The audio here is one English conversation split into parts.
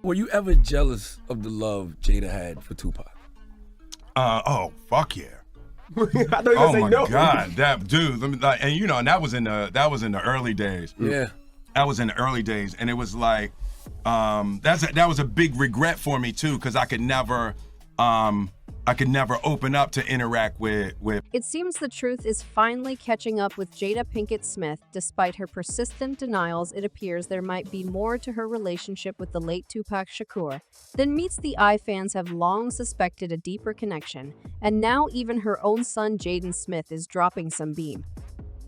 Were you ever jealous of the love Jada had for Tupac? Oh, fuck yeah. I thought you were gonna say no. Oh my God, that dude. And and that was in the early days. Yeah. That was in the early days, and it was like, that was a big regret for me too, because I could never open up to interact with. It seems the truth is finally catching up with Jada Pinkett Smith. Despite her persistent denials, it appears there might be more to her relationship with the late Tupac Shakur than meets the eye. Fans have long suspected a deeper connection, and now even her own son Jaden Smith is dropping some beam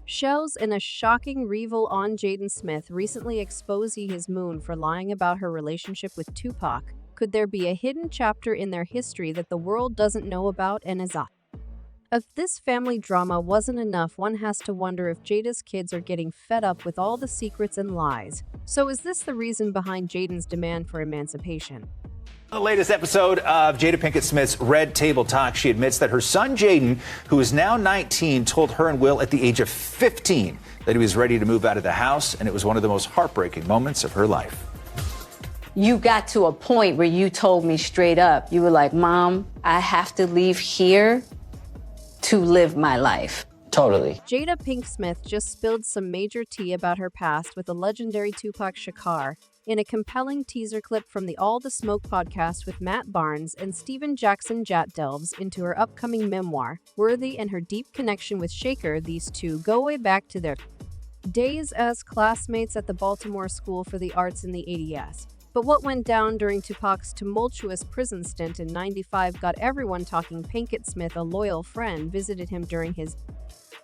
shells in a shocking reveal on Jaden Smith recently exposed his moon for lying about her relationship with Tupac. Could there be a hidden chapter in their history that the world doesn't know about and is If this family drama wasn't enough, one has to wonder if Jada's kids are getting fed up with all the secrets and lies. So is this the reason behind Jaden's demand for emancipation? The latest episode of Jada Pinkett Smith's Red Table Talk, she admits that her son Jaden, who is now 19, told her and Will at the age of 15 that he was ready to move out of the house, and it was one of the most heartbreaking moments of her life. You got to a point where you told me straight up, you were like, Mom, I have to leave here to live my life. Totally. Jada Pinkett Smith just spilled some major tea about her past with the legendary Tupac Shakur in a compelling teaser clip from the All the Smoke podcast with Matt Barnes and Steven Jackson. Jat delves into her upcoming memoir, Worthy, and her deep connection with Shakur. These two go way back to their days as classmates at the Baltimore School for the Arts in the 80s. But what went down during Tupac's tumultuous prison stint in '95 got everyone talking. Pinkett Smith, a loyal friend, visited him during his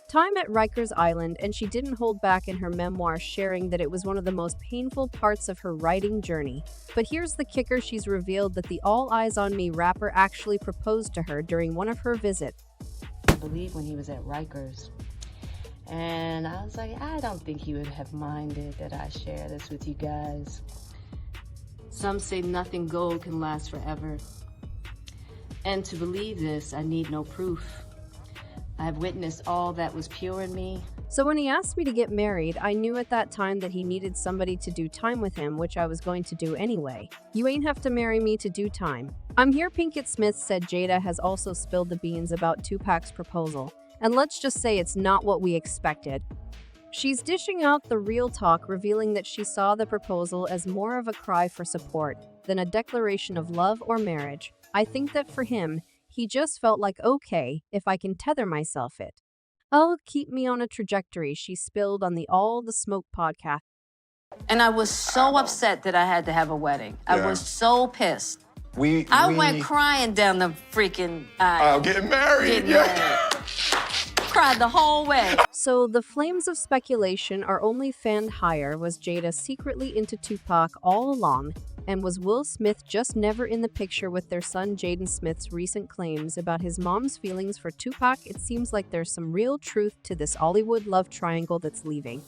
time at Rikers Island, and she didn't hold back in her memoir, sharing that it was one of the most painful parts of her writing journey. But here's the kicker: she's revealed that the All Eyes on Me rapper actually proposed to her during one of her visits. I believe when he was at Rikers. And I was like, I don't think he would have minded that I share this with you guys. Some say nothing gold can last forever. And to believe this, I need no proof. I have witnessed all that was pure in me. So when he asked me to get married, I knew at that time that he needed somebody to do time with him, which I was going to do anyway. You ain't have to marry me to do time. I'm here. Pinkett Smith said Jada has also spilled the beans about Tupac's proposal. And let's just say it's not what we expected. She's dishing out the real talk, revealing that she saw the proposal as more of a cry for support than a declaration of love or marriage. I think that for him, he just felt like, okay, if I can tether myself it. Oh, keep me on a trajectory, she spilled on the All the Smoke podcast. And I was so upset that I had to have a wedding. I was so pissed. I went crying down the freaking aisle. Getting married. Cried the whole way. So the flames of speculation are only fanned higher. Was Jada secretly into Tupac all along? And was Will Smith just never in the picture with their son Jaden Smith's recent claims about his mom's feelings for Tupac? It seems like there's some real truth to this Hollywood love triangle that's leaving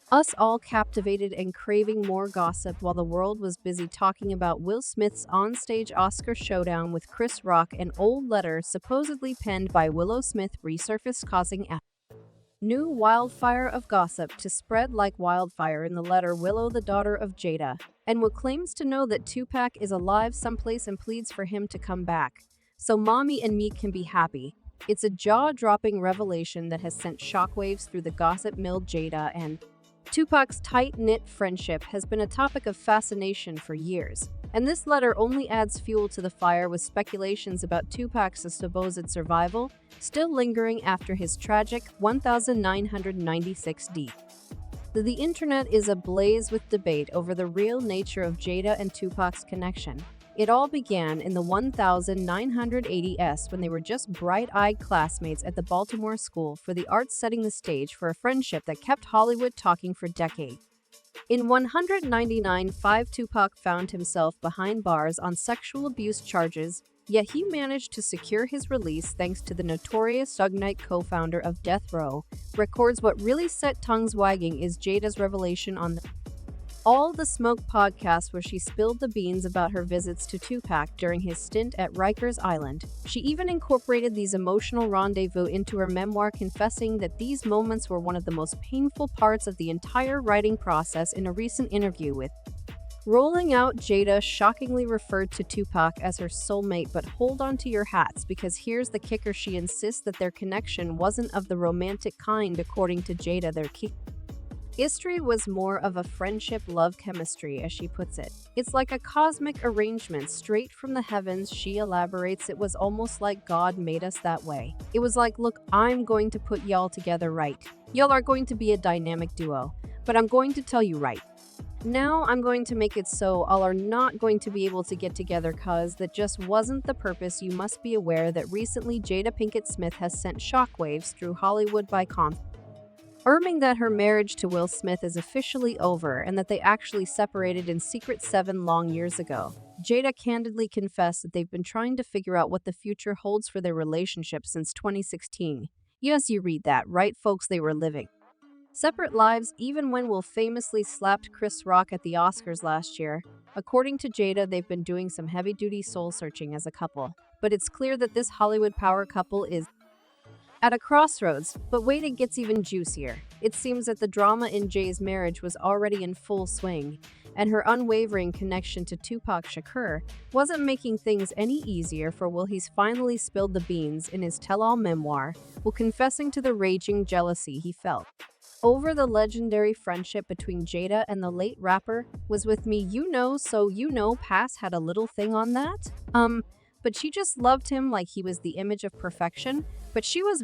us all captivated and craving more gossip, while the world was busy talking about Will Smith's onstage Oscar showdown with Chris Rock. An old letter supposedly penned by Willow Smith resurfaced, causing a new wildfire of gossip to spread like wildfire. In the letter, Willow, the daughter of Jada, and Will claims to know that Tupac is alive someplace and pleads for him to come back so mommy and me can be happy. It's a jaw-dropping revelation that has sent shockwaves through the gossip mill. Jada and Tupac's tight-knit friendship has been a topic of fascination for years, and this letter only adds fuel to the fire, with speculations about Tupac's supposed survival still lingering after his tragic 1996 death. The internet is ablaze with debate over the real nature of Jada and Tupac's connection. It all began in the 1980s when they were just bright-eyed classmates at the Baltimore School for the Arts, setting the stage for a friendship that kept Hollywood talking for decades. In 1999, Tupac found himself behind bars on sexual abuse charges, yet he managed to secure his release thanks to the notorious Suge Knight, co-founder of Death Row Records. What really set tongues wagging is Jada's revelation on the All the Smoke podcast, where she spilled the beans about her visits to Tupac during his stint at Rikers Island. She even incorporated these emotional rendezvous into her memoir, confessing that these moments were one of the most painful parts of the entire writing process. In a recent interview with Rolling out, Jada shockingly referred to Tupac as her soulmate, but hold on to your hats because here's the kicker: she insists that their connection wasn't of the romantic kind. According to Jada, their history was more of a friendship-love chemistry, as she puts it. It's like a cosmic arrangement straight from the heavens. She elaborates, it was almost like God made us that way. It was like, look, I'm going to put y'all together right. Y'all are going to be a dynamic duo, but I'm going to tell you right now, I'm going to make it so all are not going to be able to get together, cause that just wasn't the purpose. You must be aware that recently Jada Pinkett Smith has sent shockwaves through Hollywood by confirming that her marriage to Will Smith is officially over and that they actually separated in secret 7 long years ago. Jada candidly confessed that they've been trying to figure out what the future holds for their relationship since 2016. Yes, you read that right, folks. They were living separate lives even when Will famously slapped Chris Rock at the Oscars last year. According to Jada, they've been doing some heavy-duty soul-searching as a couple, but it's clear that this Hollywood power couple is at a crossroads. But wait, it gets even juicier. It seems that the drama in Jay's marriage was already in full swing, and her unwavering connection to Tupac Shakur wasn't making things any easier for Will. He's finally spilled the beans in his tell-all memoir, Will confessing to the raging jealousy he felt over the legendary friendship between Jada and the late rapper. Was with me, you know, so you know, Pass had a little thing on that. But she just loved him like he was the image of perfection. But she was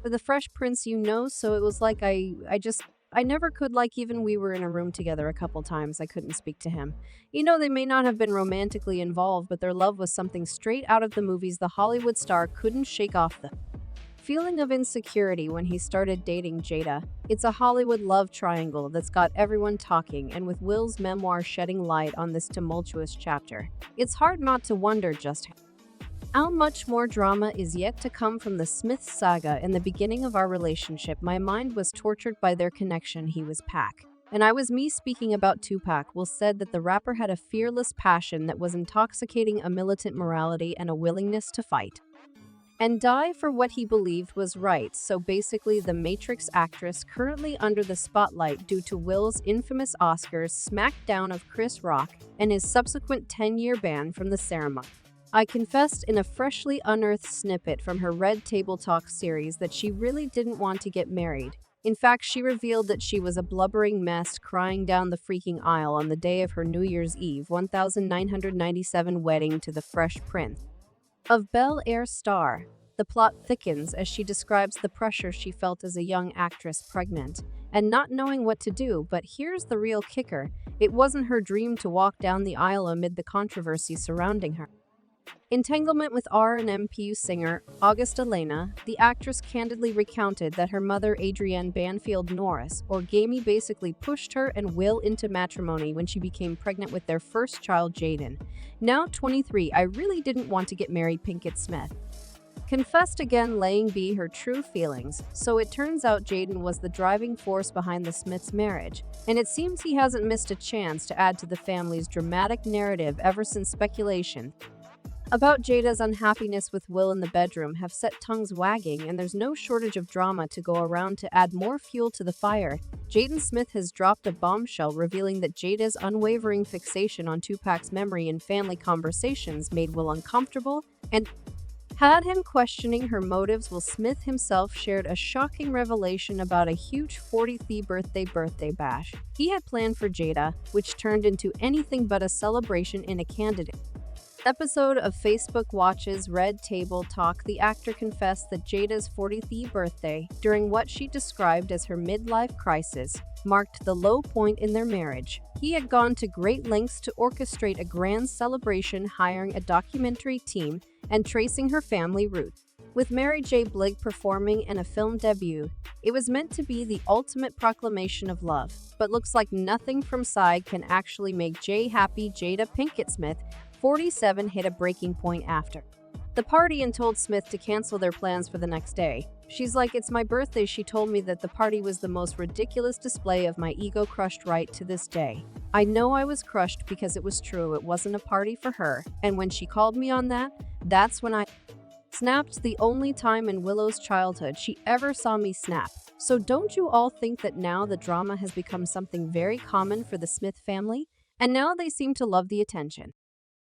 the Fresh Prince, you know, so it was like I never could, like, even we were in a room together a couple times, I couldn't speak to him. You know, they may not have been romantically involved, but their love was something straight out of the movies. The Hollywood star couldn't shake off the feeling of insecurity when he started dating Jada. It's a Hollywood love triangle that's got everyone talking, and with Will's memoir shedding light on this tumultuous chapter, it's hard not to wonder just how much more drama is yet to come from the Smith saga. In the beginning of our relationship, my mind was tortured by their connection. He was Pac, and I was me. Speaking about Tupac, Will said that the rapper had a fearless passion that was intoxicating, a militant morality, and a willingness to fight and die for what he believed was right. So basically, the Matrix actress currently under the spotlight due to Will's infamous Oscars smackdown of Chris Rock and his subsequent 10-year ban from the ceremony. I confessed in a freshly unearthed snippet from her Red Table Talk series that she really didn't want to get married. In fact, she revealed that she was a blubbering mess crying down the freaking aisle on the day of her New Year's Eve 1997 wedding to the Fresh Prince of Bel-Air star. The plot thickens as she describes the pressure she felt as a young actress pregnant and not knowing what to do. But here's the real kicker: it wasn't her dream to walk down the aisle amid the controversy surrounding her entanglement with R&MPU singer August Alsina. The actress candidly recounted that her mother, Adrienne Banfield Norris, or Gamey, basically pushed her and Will into matrimony when she became pregnant with their first child, Jaden, now 23. I really didn't want to get married, Pinkett Smith confessed, again laying bare her true feelings. So it turns out Jaden was the driving force behind the Smiths' marriage, and it seems he hasn't missed a chance to add to the family's dramatic narrative ever since. Speculation about Jada's unhappiness with Will in the bedroom have set tongues wagging, and there's no shortage of drama to go around to add more fuel to the fire. Jaden Smith has dropped a bombshell revealing that Jada's unwavering fixation on Tupac's memory in family conversations made Will uncomfortable and had him questioning her motives. Will Smith himself shared a shocking revelation about a huge 40th birthday bash he had planned for Jada, which turned into anything but a celebration in a candid episode of Facebook Watch's Red Table Talk. The actor confessed that Jada's 40th birthday, during what she described as her midlife crisis, marked the low point in their marriage. He had gone to great lengths to orchestrate a grand celebration, hiring a documentary team and tracing her family roots. With Mary J. Blige performing in a film debut, it was meant to be the ultimate proclamation of love, but looks like nothing from side can actually make Jay happy. Jada Pinkett Smith, 47, hit a breaking point after the party and told Smith to cancel their plans for the next day. She's like, "It's my birthday." She told me that the party was the most ridiculous display of my ego, crushed right to this day. I know I was crushed because it was true. It wasn't a party for her. And when she called me on that, that's when I snapped. The only time in Willow's childhood she ever saw me snap. So don't you all think that now the drama has become something very common for the Smith family? and now they seem to love the attention.